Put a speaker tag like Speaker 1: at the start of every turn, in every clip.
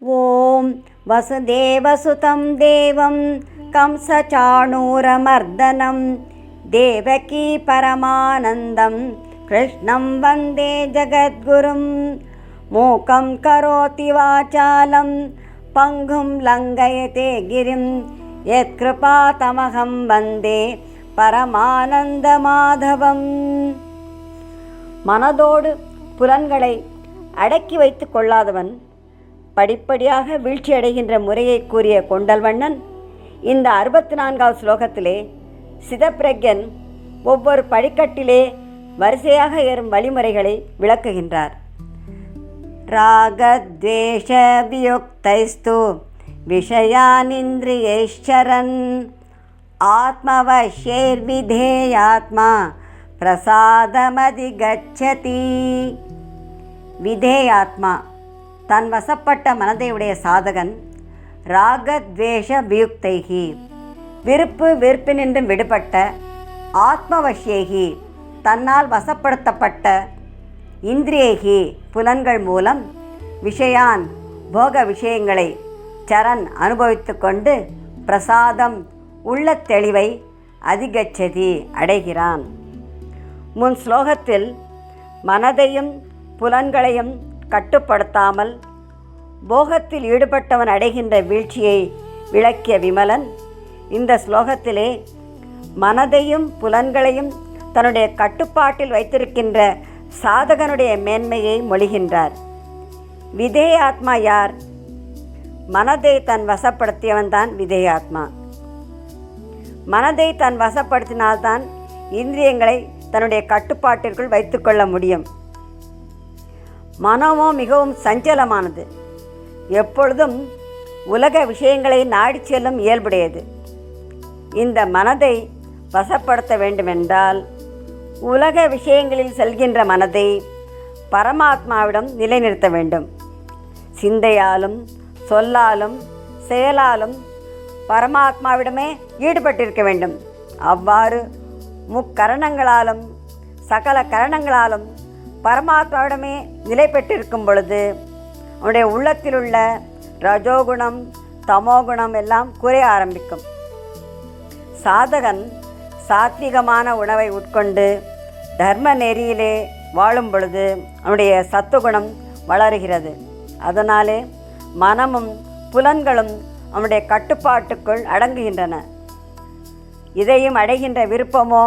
Speaker 1: ஓம் வசுதேவசுதம் தேவம் கம்சசாணூரமர்தனம் தேவகீ பரமானந்தம் கிருஷ்ணம் வந்தே ஜகத்குரும் மூகம் கரோதி வாசாலம் பங்கும் லங்கயதே கிரிம் யத்கிருபா தமகம் வந்தே பரமானந்த மாதவம். மனதோடு புலன்களை அடக்கி வைத்து கொள்ளாதவன் படிப்படியாக வீழ்ச்சியடைகின்ற முறையை கூறிய கொண்டல்வண்ணன் இந்த 64வது ஸ்லோகத்திலே சிதப்பிரக்ஞன் ஒவ்வொரு படிக்கட்டிலே வரிசையாக ஏறும் வழிமுறைகளை விளக்குகின்றார். ராகத்வேஷ வியுக்தைஸ்து விஷயானிந்திரியைச்சரன் ஆத்மவஷ்யைர்விதேயாத்மா பிரசாதமதிகச்சதி. விதேயாத்மா தன் வசப்பட்ட மனதையுடைய சாதகன் ராகத்வேஷ வியுக்தைகி விருப்பு வெறுப்பினின்றும் விடுபட்ட ஆத்மவஷ்யைகி தன்னால் வசப்படுத்தப்பட்ட இந்திரியைகி புலன்கள் மூலம் விஷயான் போக விஷயங்களை சரண் அனுபவித்து கொண்டு பிரசாதம் உள்ள தெளிவை அதிகச்சதி அடைகிறான். முன் ஸ்லோகத்தில் மனதையும் புலன்களையும் கட்டுப்படுத்தாமல் போகத்தில் ஈடுபட்டவன் அடைகின்ற வீழ்ச்சியை விளக்கிய விமலன் இந்த ஸ்லோகத்திலே மனதையும் புலன்களையும் தன்னுடைய கட்டுப்பாட்டில் வைத்திருக்கின்ற சாதகனுடைய மேன்மையை மொழிகின்றார். விதேயாத்மா யார்? மனதை தன் வசப்படுத்தியவன்தான் விதேயாத்மா. மனதை தன் வசப்படுத்தினால்தான் இந்திரியங்களை தன்னுடைய கட்டுப்பாட்டிற்குள் வைத்துக்கொள்ள முடியும். மனமோ மிகவும் சஞ்சலமானது, எப்பொழுதும் உலக விஷயங்களை நாடி செல்லும் இயல்புடையது. இந்த மனதை வசப்படுத்த வேண்டுமென்றால் உலக விஷயங்களில் செல்கின்ற மனதை பரமாத்மாவிடம் நிலைநிறுத்த வேண்டும். சிந்தையாலும் சொல்லாலும் செயலாலும் பரமாத்மாவிடமே ஈடுபட்டிருக்க வேண்டும். அவ்வாறு முக்கரணங்களாலும் சகல கரணங்களாலும் பரமாத்மாவிடமே நிலை பெற்றிருக்கும் பொழுது அவனுடைய உள்ளத்தில் உள்ள ரஜோகுணம் தமோகுணம் எல்லாம் குறைய ஆரம்பிக்கும். சாதகன் சாத்விகமான உணவை உட்கொண்டு தர்ம நெறியிலே வாழும் பொழுது அவனுடைய சத்துவகுணம் வளருகிறது. அதனாலே மனமும் புலன்களும் அவனுடைய கட்டுப்பாட்டுக்குள் அடங்குகின்றன. இதையும் அடைகின்ற விருப்பமோ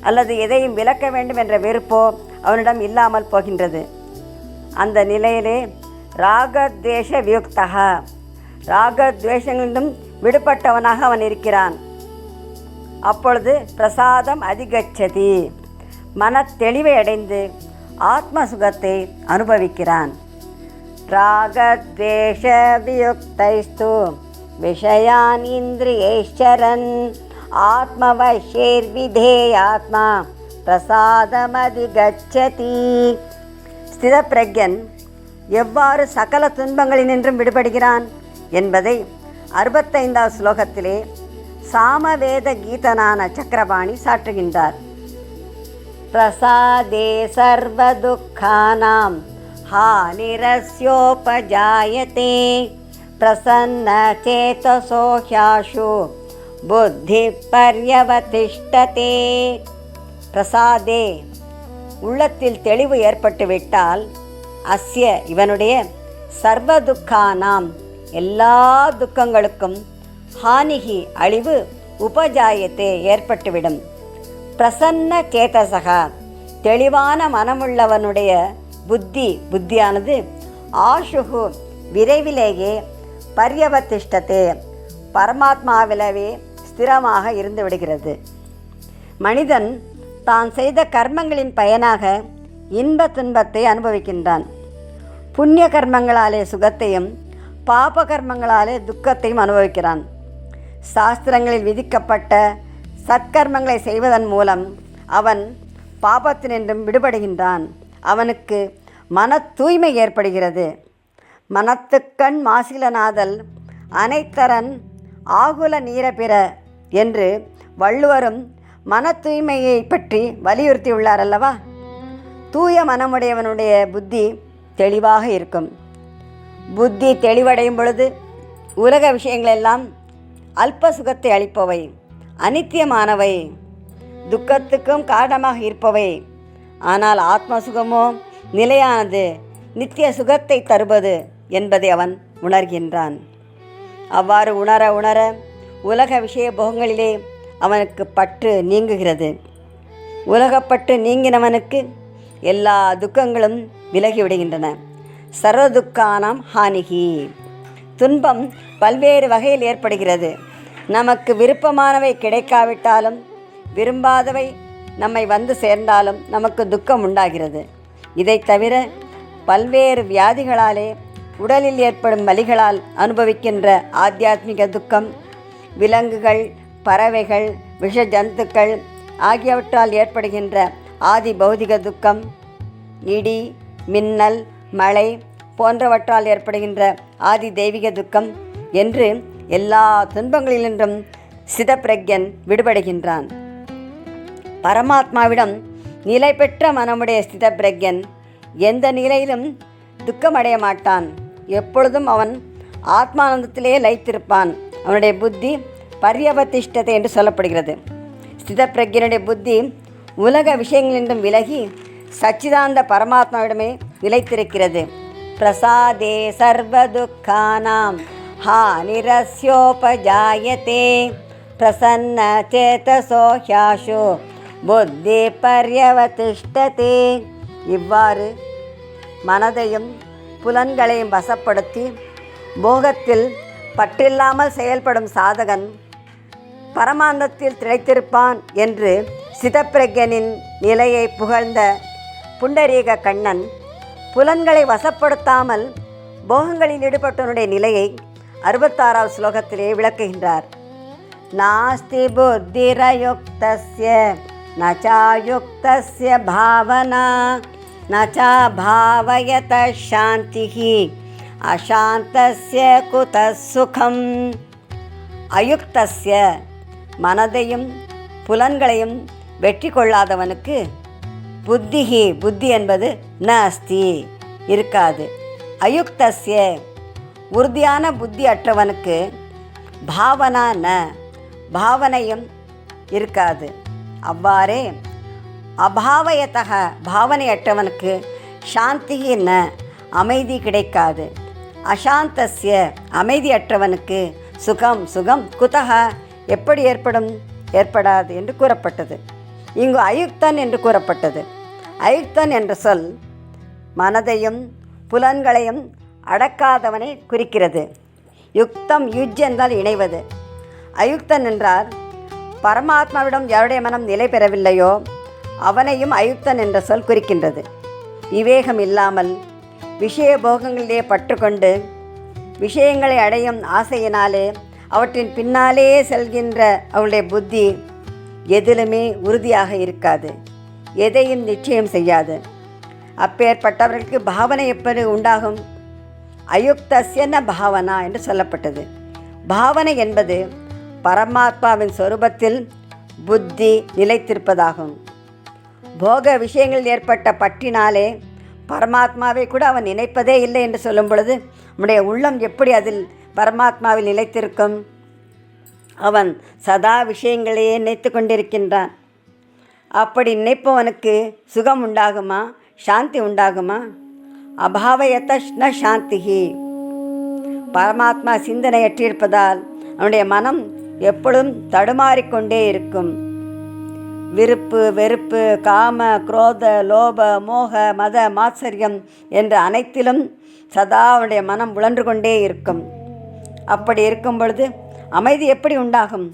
Speaker 1: அல்லது எதையும் விலக்க வேண்டும் என்ற வெறுப்போ அவனிடம் இல்லாமல் போகின்றது. அந்த நிலையிலே ராகத்வேஷ வியுக்தக ராகத்வேஷங்களிலும் விடுபட்டவனாக அவன் இருக்கிறான். அப்பொழுது பிரசாதம் அதிகச்சதி மன தெளிவை அடைந்து ஆத்ம சுகத்தை அனுபவிக்கிறான். ராகத்வேஷ வியுக்தைஸ்து விஷயான் இந்திரியைச்சரன் ஆத்மவஷ்யைர்விதேயாத்மா பிரசாதமதிகச்சதி. ஸ்திதப்பிரக்ஞன் எவ்வாறு சகல துன்பங்களினின்றும் விடுபடுகிறான் என்பதை 65வது ஸ்லோகத்திலே சாமவேத கீதனான சக்கரபாணி சாற்றுகின்றார். பிரசாதே சர்வதுக்கானாம் ஹானிரஸ்யோபஜாயதே பிரசன்ன சேதசோ ஹ்யாஷு புத்தி பர்யவதிஷ்டதே. பிரசாதே உள்ளத்தில் தெளிவு ஏற்பட்டுவிட்டால் அஸ்ய இவனுடைய சர்வ துக்கானாம் எல்லா துக்கங்களுக்கும் ஹானிகி அழிவு உபஜாயத்தே ஏற்பட்டுவிடும். பிரசன்ன சேதசகா தெளிவான மனமுள்ளவனுடைய புத்தியானது ஆஷுகு விரைவிலேயே பர்யவதிஷ்டத்தே பரமாத்மாவிலவே ஸ்திரமாக இருந்து விடுகிறது. மனிதன் தான் செய்த கர்மங்களின் பயனாக இன்ப துன்பத்தை அனுபவிக்கின்றான். புண்ணிய கர்மங்களாலே சுகத்தையும் பாப கர்மங்களாலே துக்கத்தையும் அனுபவிக்கிறான். சாஸ்திரங்களில் விதிக்கப்பட்ட சத்கர்மங்களை செய்வதன் மூலம் அவன் பாபத்தினின்றும் விடுபடுகின்றான். அவனுக்கு மன தூய்மை ஏற்படுகிறது. மனத்துக்கண் மாசிலனாதல் அனைத்தரன் ஆகுல நீர பிற என்று வள்ளுவரும் மன தூய்மையை பற்றி வலியுறுத்தியுள்ளார் அல்லவா. தூய மனமுடையவனுடைய புத்தி தெளிவாக இருக்கும். புத்தி தெளிவடையும் பொழுது உலக விஷயங்களெல்லாம் அல்ப சுகத்தை அளிப்பவை, அனித்தியமானவை, துக்கத்துக்கும் காரணமாக இருப்பவை. ஆனால் ஆத்ம சுகமோ நிலையானது, நித்திய சுகத்தை தருவது என்பதை அவன் உணர்கின்றான். அவ்வாறு உணர உணர உலக விஷய போகங்களிலே அவனுக்கு பற்று நீங்குகிறது. உலகப்பற்று நீங்கினவனுக்கு எல்லா துக்கங்களும் விலகிவிடுகின்றன. சர்வ துக்கானாம் ஹானிகி. துன்பம் பல்வேறு வகையில் ஏற்படுகிறது. நமக்கு விருப்பமானவை கிடைக்காவிட்டாலும், விரும்பாதவை நம்மை வந்து சேர்ந்தாலும் நமக்கு துக்கம் உண்டாகிறது. இதை தவிர பல்வேறு வியாதிகளாலே, உடலில் ஏற்படும் வலிகளால் அனுபவிக்கின்ற ஆத்தியாத்மிக துக்கம், விலங்குகள், பறவைகள், விஷ ஜந்துக்கள் ஆகியவற்றால் ஏற்படுகின்ற ஆதி பௌதிக துக்கம், இடி, மின்னல், மழை போன்றவற்றால் ஏற்படுகின்ற ஆதி தெய்வீக துக்கம் என்று எல்லா துன்பங்களிலின்றும் சிதப்பிரக்ஞன் விடுபடுகின்றான். பரமாத்மாவிடம் நிலை பெற்ற மனமுடைய ஸ்திதப்பிரக்ஞன் எந்த நிலையிலும் துக்கமடைய மாட்டான். எப்பொழுதும் அவன் ஆத்மானந்தத்திலே லயித்திருப்பான். அவனுடைய புத்தி பர்யவதிஷ்டத்தை என்று சொல்லப்படுகிறது. ஸ்திதப்பிரக்ஞனுடைய புத்தி உலக விஷயங்களின்றும் விலகி சச்சிதானந்த பரமாத்மாவிடமே நிலைத்திருக்கிறது. பிரசாதே சர்வதுக்கானாம் ஹானிரஸ்யோபஜாயதே பிரசன்ன சேதசோ ஹ்யாஷு புத்தி பர்யவதிஷ்டதே. இவ்வாறு மனதையும் புலன்களையும் வசப்படுத்தி போகத்தில் பற்றில்லாமல் செயல்படும் சாதகன் பரமானந்தத்தில் திளைத்திருப்பான் என்று சிதப்பிரக்ஞனின் நிலையை புகழ்ந்த புண்டரீக கண்ணன் புலன்களை வசப்படுத்தாமல் போகங்களில் ஈடுபட்டவனுடைய நிலையை 66வது ஸ்லோகத்திலே விளக்குகின்றார். நாஸ்தி புத்திரயுக்தஸ்ய நசாயுக்தஸ்ய பாவனா நசா பாவயத சாந்திஹி அசாந்தஸ்ய குதஸ் சுகம். அயுக்தஸ்ய மனதையும் புலன்களையும் வெற்றி கொள்ளாதவனுக்கு புத்திஹி புத்தி என்பது ந அஸ்தி இருக்காது. அயுக்தஸ்ய உறுதியான புத்தி அற்றவனுக்கு பாவனா ந பாவனையும் இருக்காது. அவ்வாறே அபாவயத்தக பாவனையற்றவனுக்கு சாந்திஹி ந அமைதி கிடைக்காது. அசாந்தஸ்ய அமைதியற்றவனுக்கு சுகம் சுகம் குதக எப்படி ஏற்படாது என்று கூறப்பட்டது. இங்கு அயுக்தன் என்று கூறப்பட்டது. அயுக்தன் என்ற சொல் மனதையும் புலன்களையும் அடக்காதவனை குறிக்கிறது. யுக்தம் யுஜ் என்றால் இணைவது. அயுக்தன் என்றால் பரமாத்மாவிடம் யாருடைய மனம் நிலை பெறவில்லையோ அவனையும் அயுக்தன் என்ற சொல் குறிக்கின்றது. விவேகம் இல்லாமல் விஷய போகங்களிலே பற்றுக்கொண்டு விஷயங்களை அடையும் ஆசையினாலே அவற்றின் பின்னாலே செல்கின்ற அவளுடைய புத்தி எதிலுமே உறுதியாக இருக்காது, எதையும் நிச்சயம் செய்யாது. அப்பேற்பட்டவர்களுக்கு பாவனை எப்படி உண்டாகும்? அயுக்தஸ்யன பாவனா என்று சொல்லப்பட்டது. பாவனை என்பது பரமாத்மாவின் சொரூபத்தில் புத்தி நிலைத்திருப்பதாகும். போக விஷயங்களில் ஏற்பட்ட பற்றினாலே பரமாத்மாவை கூட அவன் நினைப்பதே இல்லை என்று சொல்லும் பொழுது நம்முடைய உள்ளம் எப்படி அதில் பரமாத்மாவில் நிலைத்திருக்கும்? அவன் சதா விஷயங்களையே நினைத்து கொண்டிருக்கின்றான். அப்படி நினைப்பவனுக்கு சுகம் உண்டாகுமா? சாந்தி உண்டாகுமா? அபாவயத ந சாந்திஹி. பரமாத்மா சிந்தனையற்றிருப்பதால் அவனுடைய மனம் எப்பொழுதும் தடுமாறிக்கொண்டே இருக்கும். விருப்பு வெறுப்பு, காம குரோத லோப மோக மத மாத்சரியம் என்ற அனைத்திலும் சதா அவனுடைய மனம் உழன்று கொண்டே இருக்கும். அப்படி இருக்கும் பொழுது அமைதி எப்படி உண்டாகும்?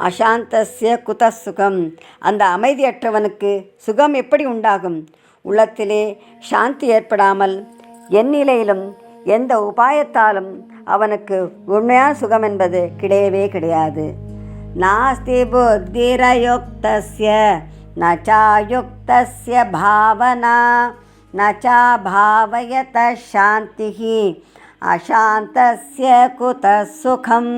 Speaker 1: அசாந்தஸ்ய குதஸ் சுகம். அந்த அமைதியற்றவனுக்கு சுகம் எப்படி உண்டாகும்? உள்ளத்திலே சாந்தி ஏற்படாமல் எந்நிலையிலும் எந்த உபாயத்தாலும் அவனுக்கு உண்மையான சுகம் என்பது கிடையவே கிடையாது. நாஸ்தி புத்திரயுக்தஸ்ய நசாயுக்தஸ்ய பாவனா நசா பாவயத சாந்திஹி அசாந்தஸ்ய குதஸ் சுகம்.